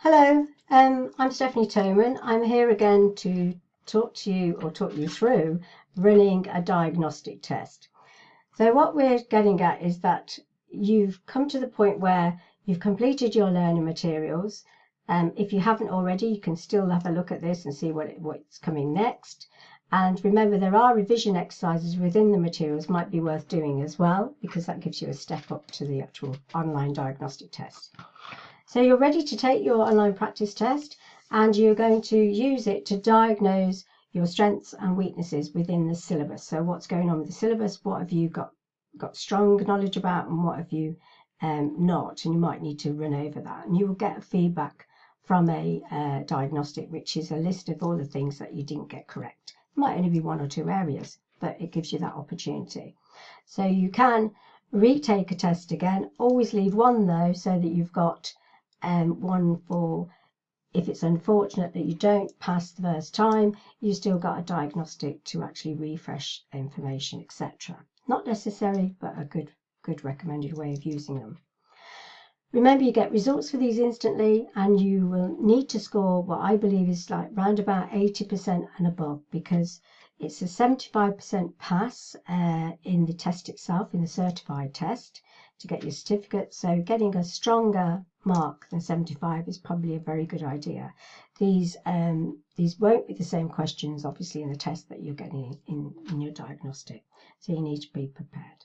Hello, I'm Stephanie Toman. I'm here again to talk you through running a diagnostic test. So what we're getting at is that you've come to the point where you've completed your learning materials. If you haven't already, you can still have a look at this and see what's coming next. And remember, there are revision exercises within the materials might be worth doing as well, because that gives you a step up to the actual online diagnostic test. So you're ready to take your online practice test, and you're going to use it to diagnose your strengths and weaknesses within the syllabus. So what's going on with the syllabus, what have you got strong knowledge about, and what have you not, and you might need to run over that. And you will get feedback from a diagnostic, which is a list of all the things that you didn't get correct. It might only be one or two areas, but it gives you that opportunity. So you can retake a test again. Always leave one though, so that you've got one for if it's unfortunate that you don't pass the first time, you still got a diagnostic to actually refresh information, etc. Not necessary, but a good recommended way of using them. Remember, you get results for these instantly, and you will need to score what I believe is like round about 80% and above, because it's a 75% pass in the test itself, in the certified test, to get your certificate. So getting a stronger mark than 75 is probably a very good idea. These won't be the same questions, obviously, in the test that you're getting in your diagnostic. So you need to be prepared.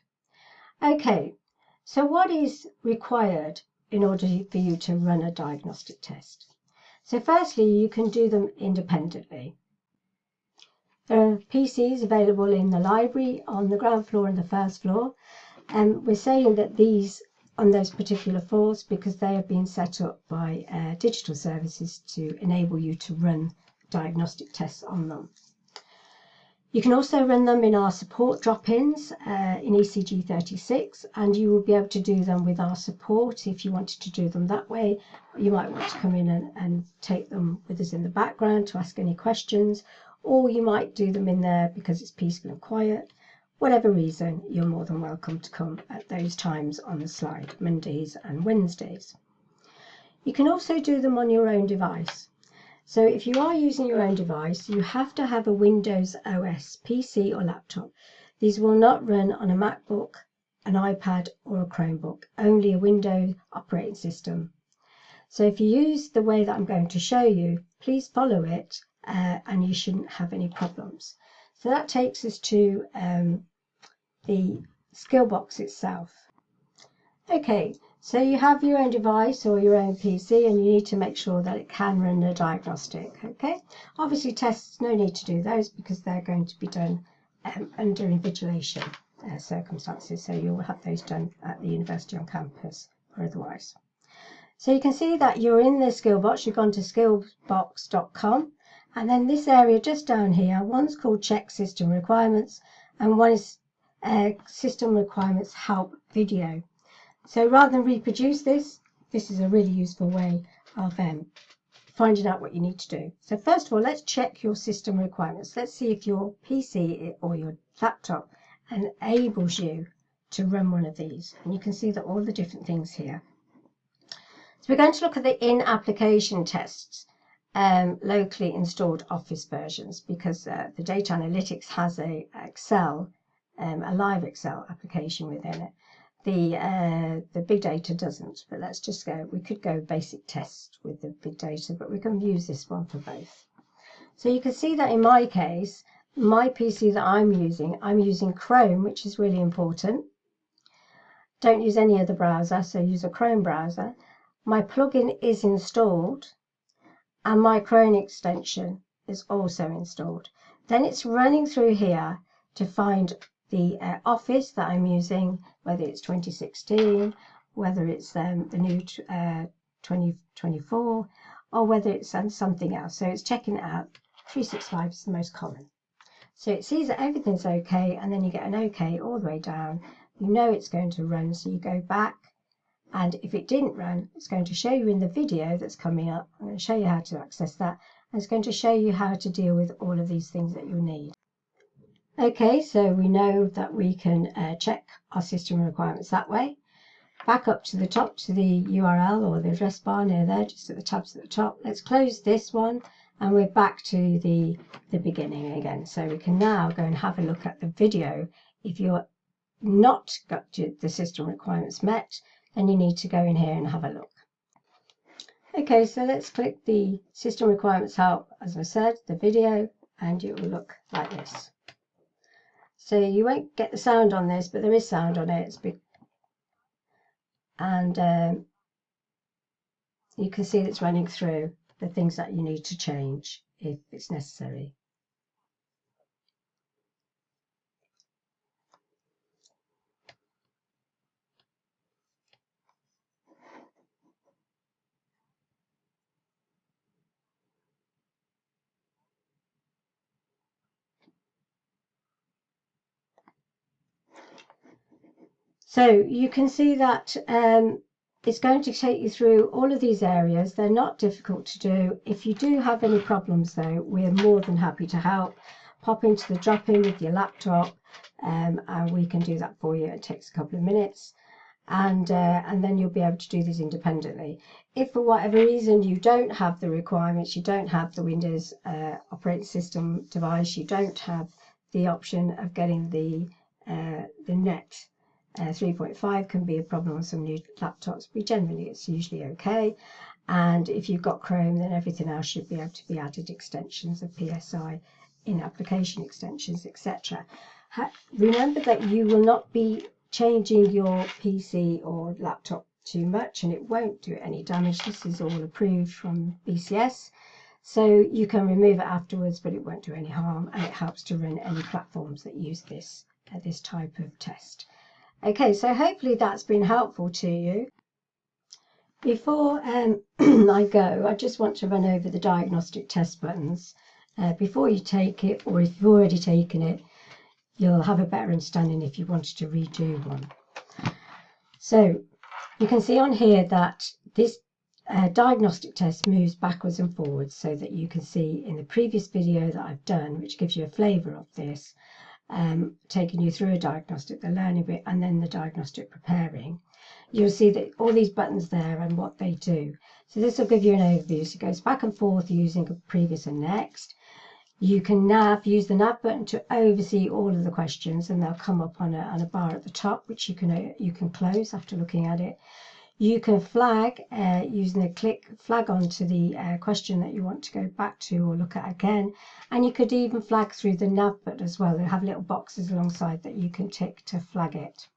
Okay, so what is required in order for you to run a diagnostic test? So firstly, you can do them independently. There are PCs available in the library on the ground floor and the first floor. And we're saying that these on those particular floors because they have been set up by digital services to enable you to run diagnostic tests on them. You can also run them in our support drop-ins in ECG 36, and you will be able to do them with our support if you wanted to do them that way. You might want to come in and take them with us in the background to ask any questions, or you might do them in there because it's peaceful and quiet. Whatever reason, you're more than welcome to come at those times on the slide, Mondays and Wednesdays. You can also do them on your own device. So if you are using your own device, you have to have a Windows OS PC or laptop. These will not run on a MacBook, an iPad or a Chromebook, only a Windows operating system. So if you use the way that I'm going to show you, please follow it and you shouldn't have any problems. So that takes us to the skill box itself. Okay, so you have your own device or your own PC, and you need to make sure that it can run a diagnostic. Okay, obviously tests, no need to do those because they're going to be done under invigilation circumstances, so you'll have those done at the university on campus or otherwise. So you can see that you're in the skill box. You've gone to skillbox.com, and then this area just down here, one's called check system requirements and one is system requirements help video. So rather than reproduce this is a really useful way of finding out what you need to do. So first of all, let's check your system requirements. Let's see if your PC or your laptop enables you to run one of these. And you can see that all the different things here. So we're going to look at the in-application tests, locally installed Office versions, because the data analytics has a live Excel application within it. The big data doesn't, but let's just go, we could go basic test with the big data, but we can use this one for both. So you can see that in my case, my PC that I'm using Chrome, which is really important. Don't use any other browser, so use a Chrome browser. My plugin is installed, and my Chrome extension is also installed. Then it's running through here to find the Office that I'm using, whether it's 2016, whether it's the new 2024, or whether it's something else. So it's checking it out. 365 is the most common. So it sees that everything's okay, and then you get an okay all the way down. You know it's going to run, so you go back, and if it didn't run, it's going to show you in the video that's coming up. I'm going to show you how to access that, and it's going to show you how to deal with all of these things that you'll need. Okay, so we know that we can check our system requirements that way. back up to the top to the URL or the address bar near there, just at the tabs at the top. Let's close this one and we're back to the beginning again. So we can now go and have a look at the video. If you're not got the system requirements met, then you need to go in here and have a look. Okay, so let's click the system requirements help, as I said, the video, and it will look like this. So you won't get the sound on this, but there is sound on it. It's big, and you can see it's running through the things that you need to change if it's necessary. So you can see that it's going to take you through all of these areas. They're not difficult to do. If you do have any problems though, we're more than happy to help. Pop into the drop-in with your laptop and we can do that for you. It takes a couple of minutes and then you'll be able to do this independently. If for whatever reason you don't have the requirements, you don't have the Windows operating system device, you don't have the option of getting the net 3.5 can be a problem on some new laptops, but generally it's usually okay. And if you've got Chrome, then everything else should be able to be added, extensions of PSI in application extensions, etc. Remember that you will not be changing your PC or laptop too much, and it won't do any damage. This is all approved from BCS, so you can remove it afterwards, but it won't do any harm, and it helps to run any platforms that use this type of test. Okay, so hopefully that's been helpful to you. Before I go, I just want to run over the diagnostic test buttons. Before you take it, or if you've already taken it, you'll have a better understanding if you wanted to redo one. So you can see on here that this diagnostic test moves backwards and forwards, so that you can see in the previous video that I've done, which gives you a flavour of this, taking you through a diagnostic, the learning bit, and then the diagnostic preparing. You'll see that all these buttons there and what they do. So this will give you an overview. So it goes back and forth using a previous and next. You can use the nav button to oversee all of the questions, and they'll come up on a bar at the top, which you can close after looking at it. You can flag using the flag onto the question that you want to go back to or look at again, and you could even flag through the nav button as well. They have little boxes alongside that you can tick to flag it.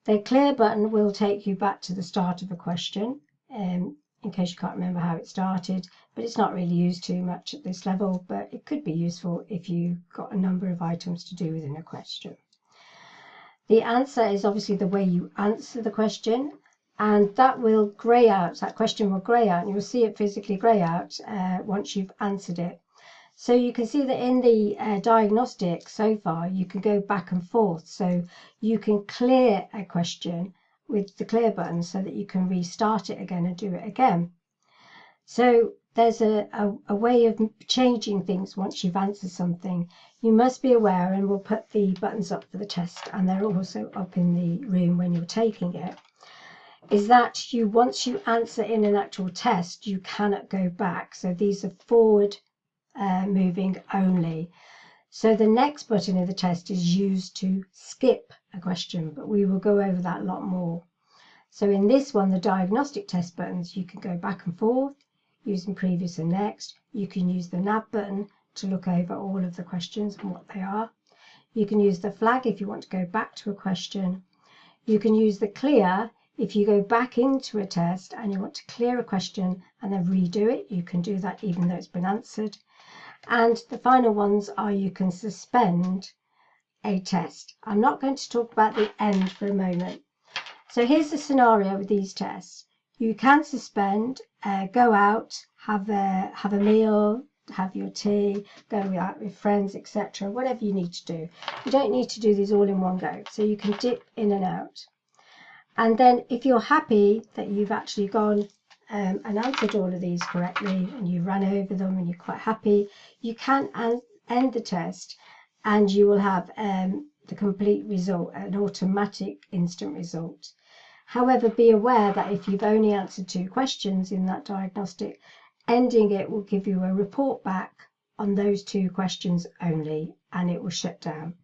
The clear button will take you back to the start of a question, in case you can't remember how it started, but it's not really used too much at this level, but it could be useful if you've got a number of items to do within a question. The answer is obviously the way you answer the question, and that will grey out, that question will grey out, and you'll see it physically grey out once you've answered it. So you can see that in the diagnostic so far, you can go back and forth. So you can clear a question with the clear button so that you can restart it again and do it again. So there's a way of changing things once you've answered something. You must be aware, and we'll put the buttons up for the test, and they're also up in the room when you're taking it, is that once you answer in an actual test, you cannot go back. So these are forward moving only. So the next button in the test is used to skip a question, but we will go over that a lot more. So in this one, the diagnostic test buttons, you can go back and forth using previous and next. You can use the nav button to look over all of the questions and what they are. You can use the flag if you want to go back to a question. You can use the clear if you go back into a test and you want to clear a question and then redo it. You can do that even though it's been answered. And the final ones are you can suspend a test. I'm not going to talk about the end for a moment. So here's the scenario with these tests. You can suspend, go out, have a meal, have your tea, go out with friends, etc. Whatever you need to do. You don't need to do these all in one go. So you can dip in and out. And then if you're happy that you've actually gone and answered all of these correctly and you ran over them and you're quite happy, you can end the test and you will have the complete result, an automatic instant result. However, be aware that if you've only answered 2 questions in that diagnostic, ending it will give you a report back on those 2 questions only, and it will shut down.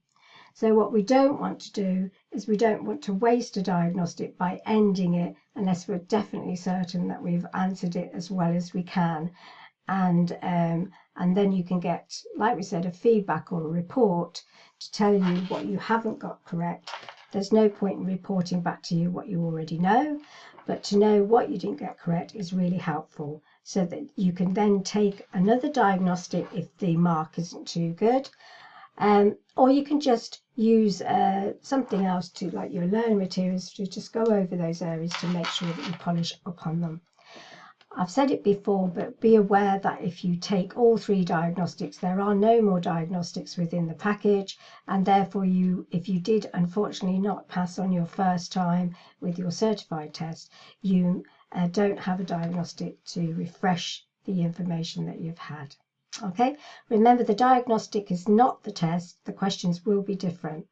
So what we don't want to do is we don't want to waste a diagnostic by ending it unless we're definitely certain that we've answered it as well as we can. And then you can get, like we said, a feedback or a report to tell you what you haven't got correct. There's no point in reporting back to you what you already know, but to know what you didn't get correct is really helpful, so that you can then take another diagnostic if the mark isn't too good. Or you can just use something else to, like your learning materials, to just go over those areas to make sure that you polish up on them. I've said it before, but be aware that if you take all 3 diagnostics, there are no more diagnostics within the package, and therefore if you did unfortunately not pass on your first time with your certified test, you don't have a diagnostic to refresh the information that you've had. Okay, remember the diagnostic is not the test. The questions will be different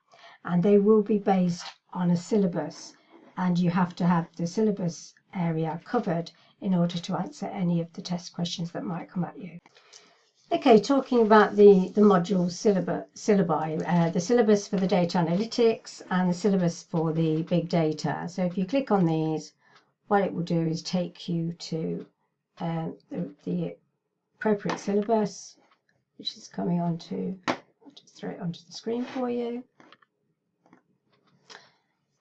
and they will be based on a syllabus, and you have to have the syllabus area covered in order to answer any of the test questions that might come at you. Okay, talking about the module syllabi, the syllabus for the data analytics and the syllabus for the big data. So if you click on these, what it will do is take you to the appropriate syllabus, which is coming onto, I'll just throw it onto the screen for you.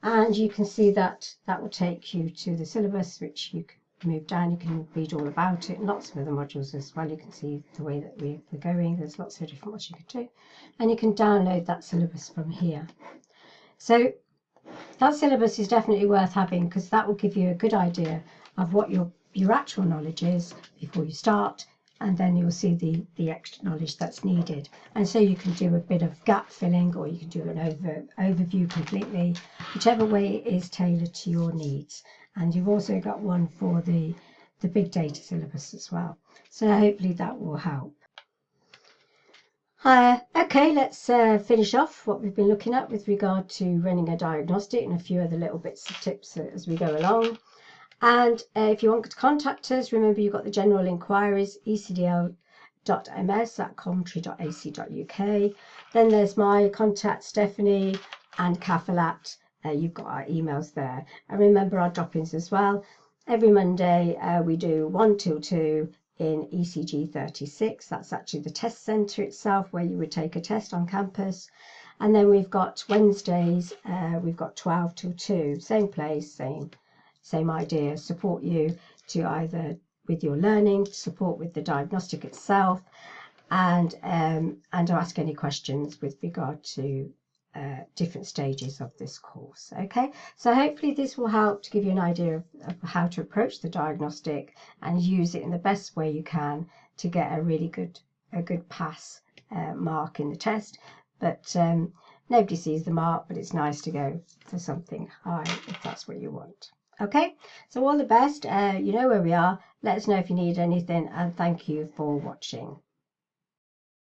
And you can see that will take you to the syllabus, which you can move down. You can read all about it, lots of other modules as well. You can see the way that we're going. There's lots of different ones you can do. And you can download that syllabus from here. So that syllabus is definitely worth having, because that will give you a good idea of what your actual knowledge is before you start, and then you'll see the extra knowledge that's needed. And so you can do a bit of gap filling, or you can do an overview completely, whichever way it is tailored to your needs. And you've also got one for the big data syllabus as well. So hopefully that will help. Okay, let's finish off what we've been looking at with regard to running a diagnostic and a few other little bits of tips as we go along. And if you want to contact us, remember you've got the general inquiries, ecdl.ms@coventry.ac.uk. Then there's my contact, Stephanie, and Cafelat. You've got our emails there. And remember our drop-ins as well. Every Monday we do 1 till 2 in ECG 36. That's actually the test centre itself, where you would take a test on campus. And then we've got Wednesdays, we've got 12 till 2, same place, same idea, support you to either with your learning, support with the diagnostic itself, and to ask any questions with regard to different stages of this course. Okay, so hopefully this will help to give you an idea of how to approach the diagnostic and use it in the best way you can to get a really good pass mark in the test. But nobody sees the mark, but it's nice to go for something high if that's what you want. Okay, so all the best. You know where we are. Let us know if you need anything, and thank you for watching.